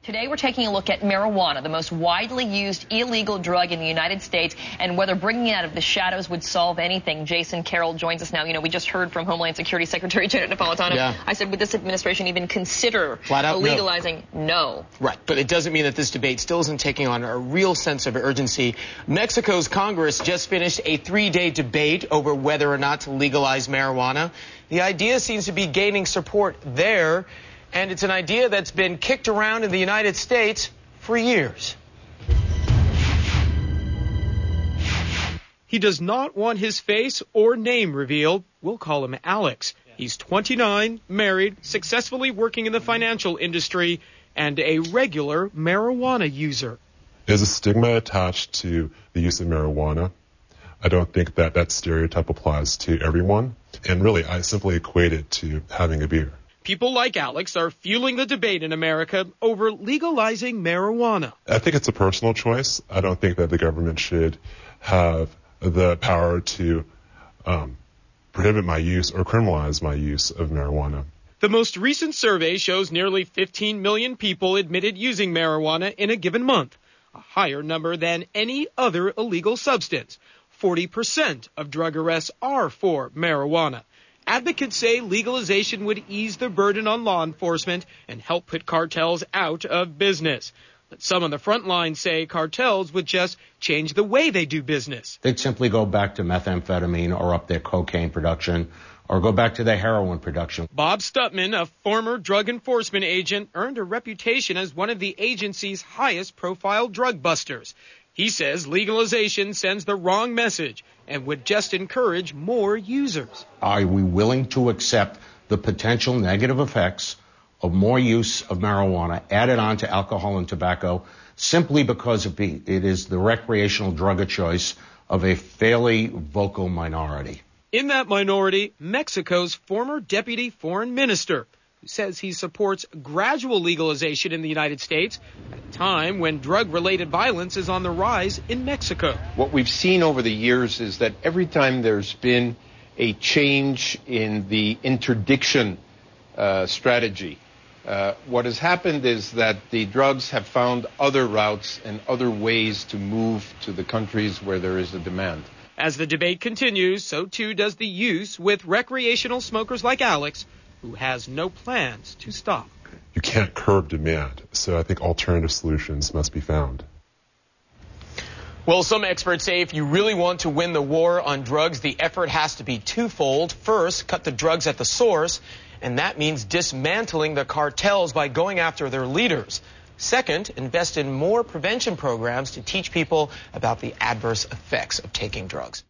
Today we're taking a look at marijuana, the most widely used illegal drug in the United States, and whether bringing it out of the shadows would solve anything. Jason Carroll joins us now. You know, we just heard from Homeland Security Secretary Janet Napolitano. Yeah. I said, would this administration even consider legalizing? No. Right, but it doesn't mean that this debate still isn't taking on a real sense of urgency. Mexico's Congress just finished a 3-day debate over whether or not to legalize marijuana. The idea seems to be gaining support there, and it's an idea that's been kicked around in the United States for years. He does not want his face or name revealed. We'll call him Alex. He's 29, married, successfully working in the financial industry, and a regular marijuana user. There's a stigma attached to the use of marijuana. I don't think that stereotype applies to everyone. And really, I simply equate it to having a beer. People like Alex are fueling the debate in America over legalizing marijuana. I think it's a personal choice. I don't think that the government should have the power to prohibit my use or criminalize my use of marijuana. The most recent survey shows nearly 15 million people admitted using marijuana in a given month, a higher number than any other illegal substance. 40% of drug arrests are for marijuana. Advocates say legalization would ease the burden on law enforcement and help put cartels out of business. But some on the front line say cartels would just change the way they do business. They'd simply go back to methamphetamine or up their cocaine production or go back to their heroin production. Bob Stutman, a former drug enforcement agent, earned a reputation as one of the agency's highest profile drug busters. He says legalization sends the wrong message and would just encourage more users. Are we willing to accept the potential negative effects of more use of marijuana added on to alcohol and tobacco simply because it is the recreational drug of choice of a fairly vocal minority? In that minority, Mexico's former deputy foreign minister, who says he supports gradual legalization in the United States at a time when drug-related violence is on the rise in Mexico. What we've seen over the years is that every time there's been a change in the interdiction strategy, what has happened is that the drugs have found other routes and other ways to move to the countries where there is a demand. As the debate continues, so too does the use with recreational smokers like Alex, who has no plans to stop. You can't curb demand, so I think alternative solutions must be found. Well, some experts say if you really want to win the war on drugs, the effort has to be twofold. First, cut the drugs at the source, and that means dismantling the cartels by going after their leaders. Second, invest in more prevention programs to teach people about the adverse effects of taking drugs.